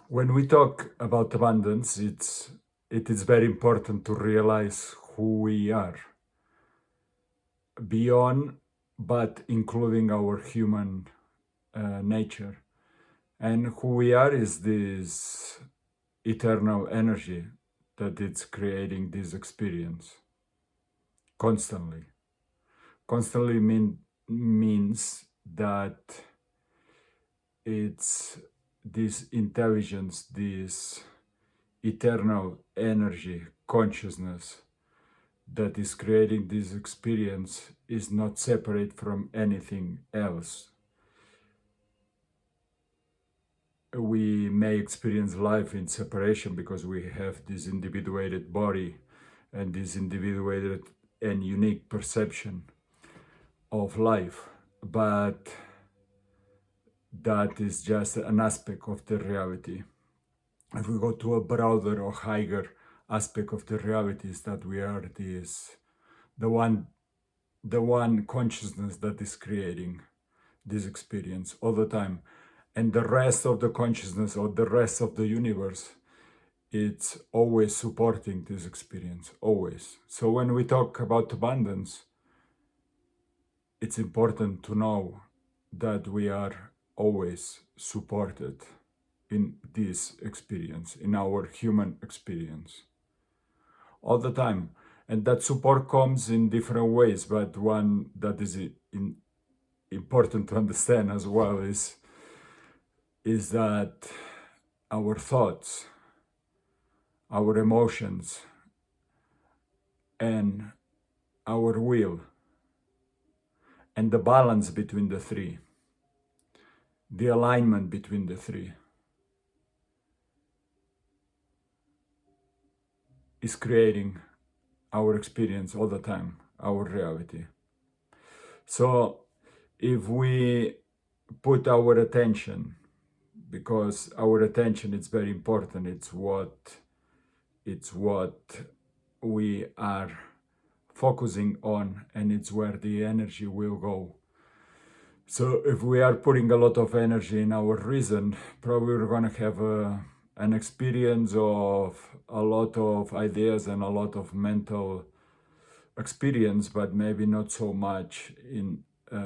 When we talk about abundance, it is very important to realize who we are beyond, but including our human nature. And who we are is this eternal energy that it's creating this experience constantly. Constantly means that it's this intelligence, this eternal energy, consciousness that is creating this experience is not separate from anything else. We may experience life in separation because we have this individuated body and this individuated and unique perception of life, but that is just an aspect of the reality. If we go to a broader or higher aspect of the reality, is that we are the one consciousness that is creating this experience all the time, and the rest of the consciousness or the rest of the universe, it's always supporting this experience, always. So when we talk about abundance, it's important to know that we are always supported in this experience, in our human experience, all the time. And that support comes in different ways, but one that is important to understand as well is that our thoughts, our emotions, and our will, and the balance between the three, the alignment between the three, is creating our experience all the time, our reality. So if we put our attention, because our attention is very important, it's what we are focusing on, and it's where the energy will go. So if we are putting a lot of energy in our reason, probably we're going to have an experience of a lot of ideas and a lot of mental experience, but maybe not so much in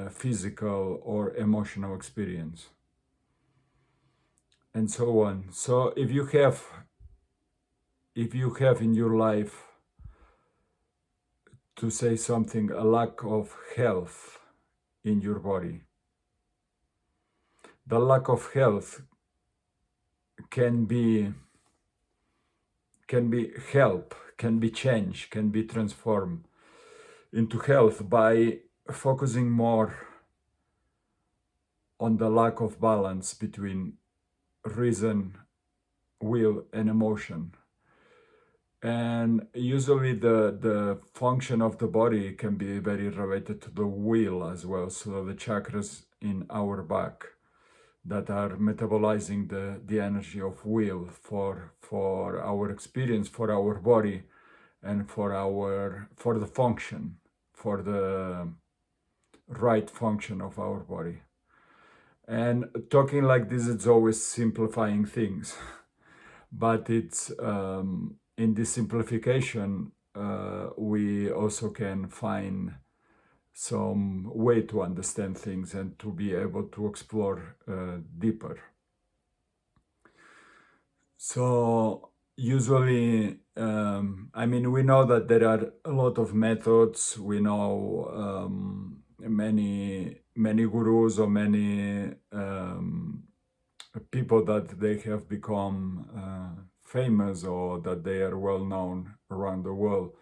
physical or emotional experience, and so on. So if you have in your life, to say something, a lack of health in your body, the lack of health can be help, can be changed, can be transformed into health by focusing more on the lack of balance between reason, will, and emotion. And usually the function of the body can be very related to the will as well. So the chakras in our back that are metabolizing the energy of will for our experience, for our body, and for the function, for the right function of our body. And talking like this, it's always simplifying things, but it's in this simplification, we also can find some way to understand things and to be able to explore deeper. So usually, we know that there are a lot of methods. We know many gurus or many people that they have become famous or that they are well known around the world,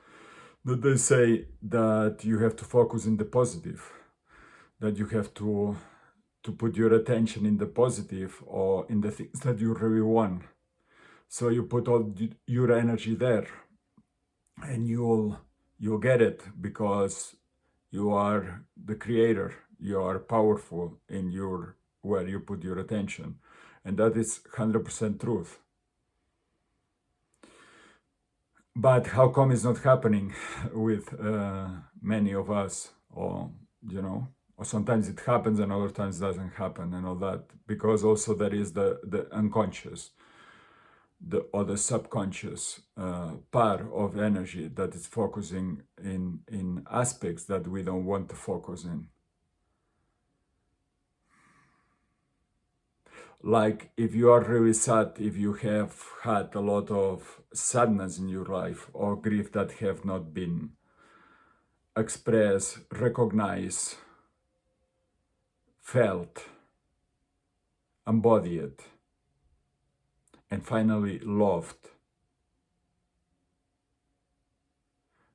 that they say that you have to focus in the positive, that you have to put your attention in the positive or in the things that you really want. So you put all your energy there, and you'll get it, because you are the creator. You are powerful in where you put your attention, and that is 100% truth. But how come it's not happening with many of us? Or or sometimes it happens and other times doesn't happen and all that, because also there is the unconscious. the subconscious part of energy that is focusing in aspects that we don't want to focus in. Like if you are really sad, if you have had a lot of sadness in your life or grief that have not been expressed, recognized, felt, embodied, and finally loved,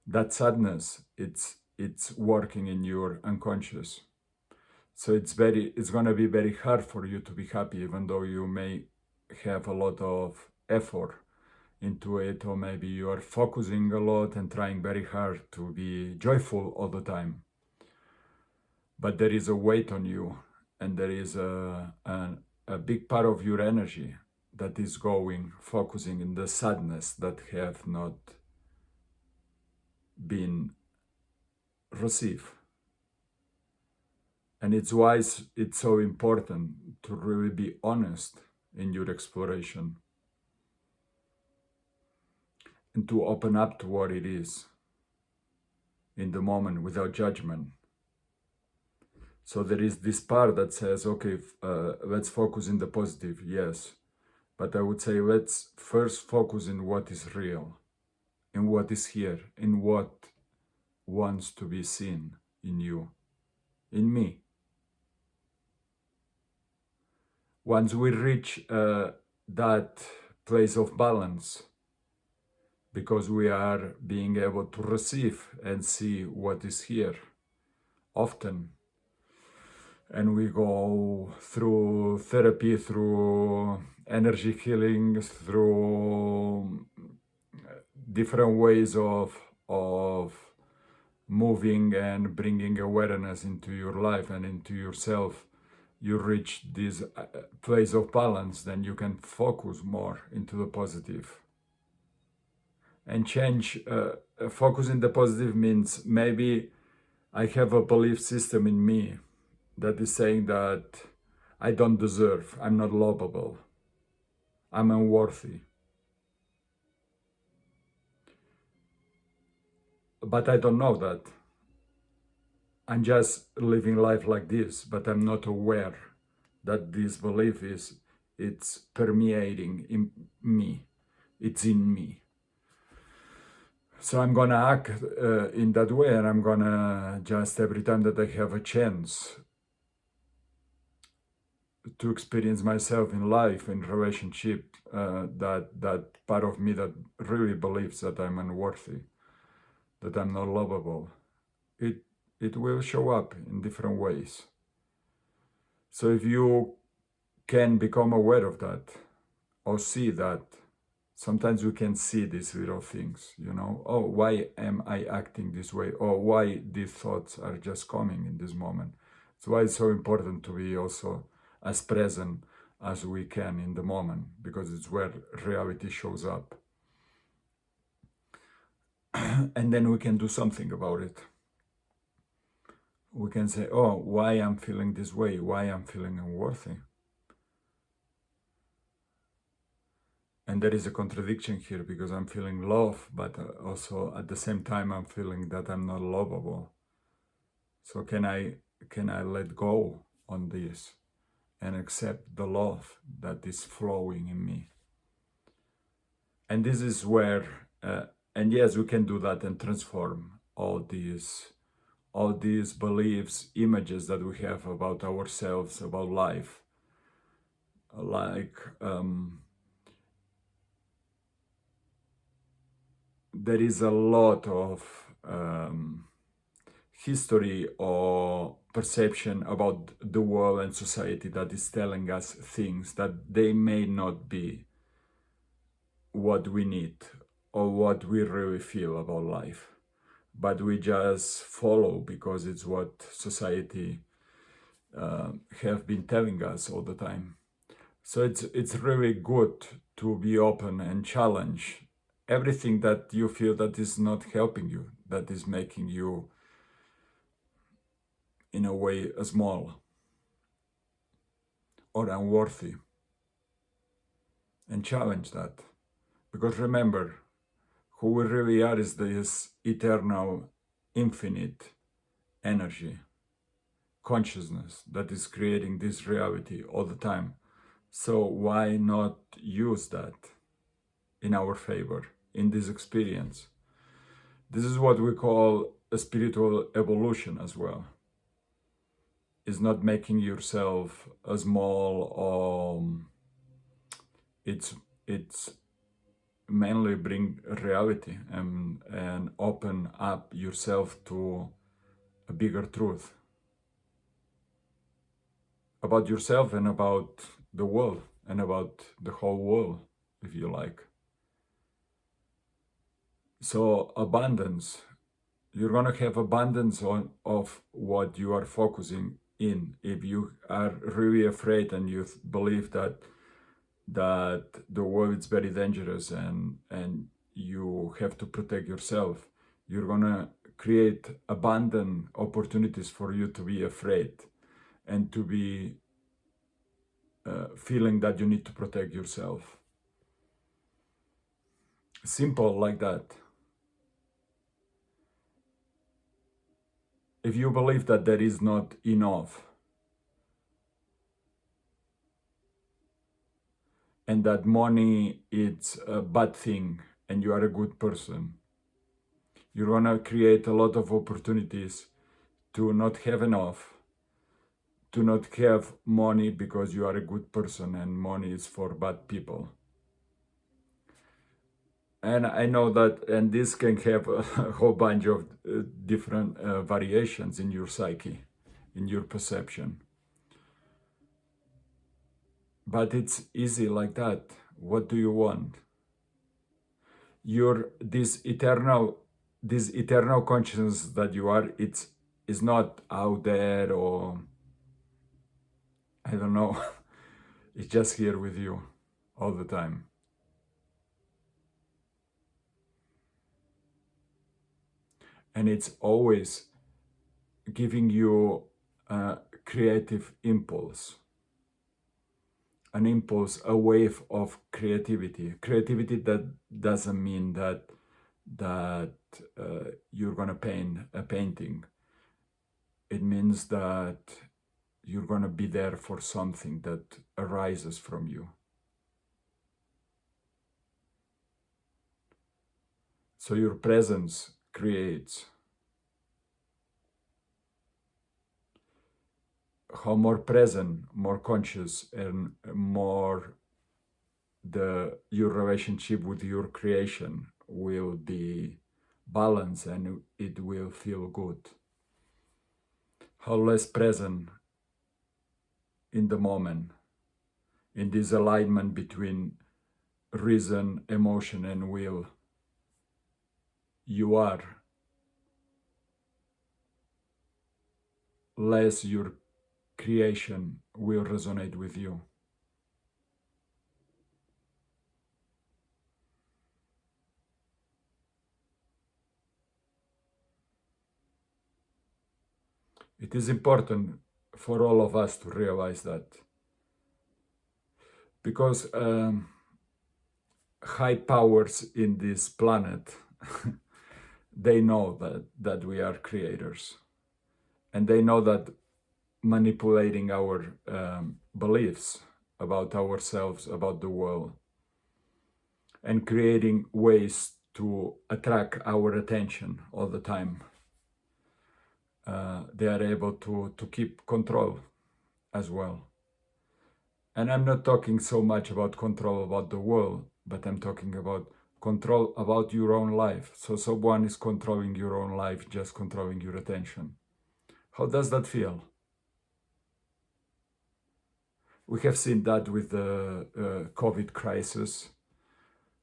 that sadness, it's working in your unconscious. So it's going to be very hard for you to be happy, even though you may have a lot of effort into it, or maybe you are focusing a lot and trying very hard to be joyful all the time. But there is a weight on you, and there is a big part of your energy that is focusing in the sadness that have not been received. And it's why it's so important to really be honest in your exploration and to open up to what it is in the moment without judgment. So there is this part that says, okay, let's focus in the positive, yes. But I would say let's first focus in what is real, in what is here, in what wants to be seen in you, in me. Once we reach that place of balance, because we are being able to receive and see what is here often, and we go through therapy, through energy healing, through different ways of moving and bringing awareness into your life and into yourself, you reach this place of balance, then you can focus more into the positive. And change, focus in the positive means maybe I have a belief system in me that is saying that I don't deserve, I'm not lovable, I'm unworthy. But I don't know that. I'm just living life like this, but I'm not aware that this belief it's permeating in me, it's in me. So I'm gonna act in that way, and I'm gonna just every time that I have a chance to experience myself in life, in relationship, that part of me that really believes that I'm unworthy, that I'm not lovable, it will show up in different ways. So if you can become aware of that or see that, sometimes we can see these little things, oh, why am I acting this way? Or why these thoughts are just coming in this moment. That's why it's so important to be also as present as we can in the moment, because it's where reality shows up. And then we can do something about it. We can say, oh, why I'm feeling this way? Why I'm feeling unworthy? And there is a contradiction here, because I'm feeling love, but also at the same time I'm feeling that I'm not lovable. So can I let go on this and accept the love that is flowing in me? And this is where, and yes, we can do that and transform all these beliefs, images that we have about ourselves, about life. Like, there is a lot of history or perception about the world and society that is telling us things that they may not be what we need or what we really feel about life, but we just follow because it's what society have been telling us all the time. So it's really good to be open and challenge everything that you feel that is not helping you, that is making you in a way small or unworthy, and challenge that Because remember, who we really are is this eternal, infinite energy, consciousness that is creating this reality all the time. So why not use that in our favor, in this experience? This is what we call a spiritual evolution as well. It's not making yourself a small, it's mainly bring reality and open up yourself to a bigger truth about yourself and about the world and about the whole world, if you like. So abundance, you're going to have abundance of what you are focusing in. If you are really afraid and you believe that the world is very dangerous and you have to protect yourself, you're going to create abundant opportunities for you to be afraid and to be feeling that you need to protect yourself. Simple like that. If you believe that there is not enough and that money is a bad thing and you are a good person, you're going to create a lot of opportunities to not have enough, to not have money because you are a good person and money is for bad people. And I know that, and this can have a whole bunch of different variations in your psyche, in your perception. But it's easy like that. What do you want? This eternal consciousness that you are, is not out there or I don't know. It's just here with you all the time. And it's always giving you a creative impulse, an impulse, a wave of creativity. Creativity that doesn't mean that you're gonna paint a painting. It means that you're gonna be there for something that arises from you. So your presence creates. How more present, more conscious, and more your relationship with your creation will be balanced and it will feel good. How less present in the moment, in this alignment between reason, emotion, and will you are, less your creation will resonate with you. It is important for all of us to realize that, because high powers in this planet, they know that we are creators, and they know that manipulating our beliefs about ourselves, about the world, and creating ways to attract our attention all the time, they are able to keep control as well. And I'm not talking so much about control about the world, but I'm talking about control about your own life. So someone is controlling your own life, just controlling your attention. How does that feel? We have seen that with the COVID crisis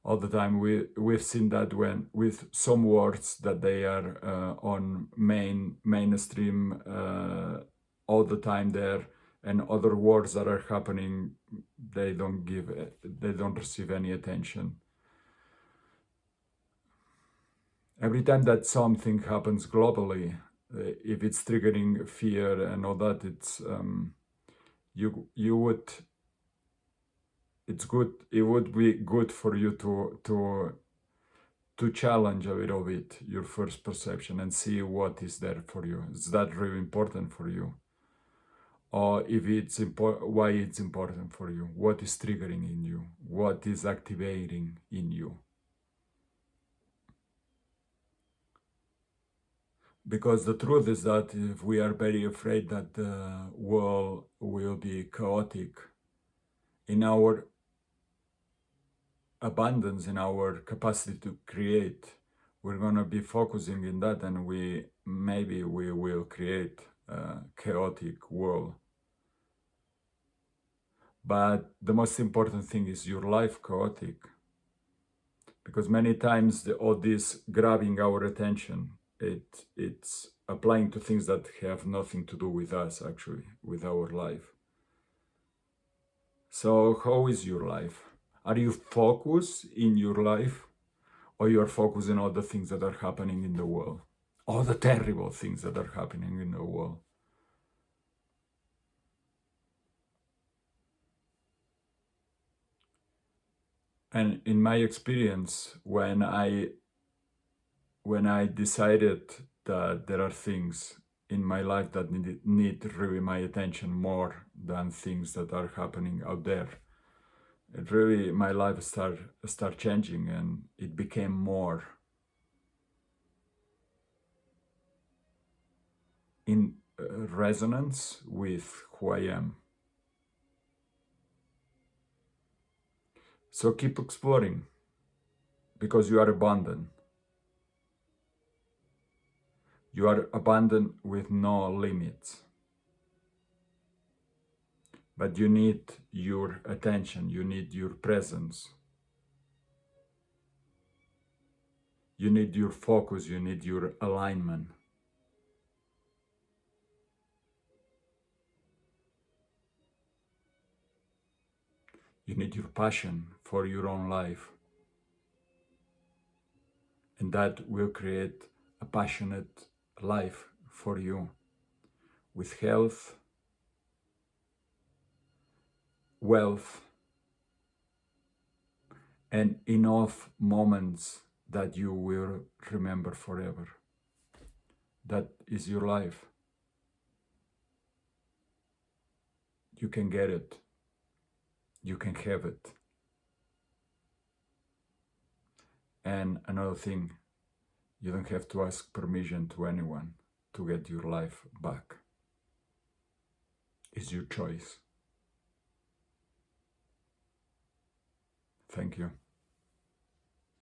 all the time. We've seen that with some words that they are on mainstream all the time there, and other wars that are happening, they don't receive any attention. Every time that something happens globally, if it's triggering fear and all that, it's it's good. It would be good for you to challenge a little bit your first perception and see what is there for you. Is that really important for you? Or if it's why it's important for you? What is triggering in you? What is activating in you? Because the truth is that if we are very afraid that the world will be chaotic, in our abundance, in our capacity to create, we're going to be focusing in that, and maybe we will create a chaotic world. But the most important thing is your life chaotic, because many times all this grabbing our attention, it's applying to things that have nothing to do with us, actually, with our life. So how is your life? Are you focused in your life, or you are focused on all the things that are happening in the world? All the terrible things that are happening in the world? And in my experience, when I decided that there are things in my life that need really my attention more than things that are happening out there, it really, my life start changing, and it became more in resonance with who I am. So keep exploring, because you are abundant. You are abundant with no limits. But you need your attention, you need your presence. You need your focus, you need your alignment. You need your passion for your own life. And that will create a passionate life for you, with health, wealth, and enough moments that you will remember forever. That is your life. You can get it. You can have it. And another thing, you don't have to ask permission to anyone to get your life back. It's your choice. Thank you.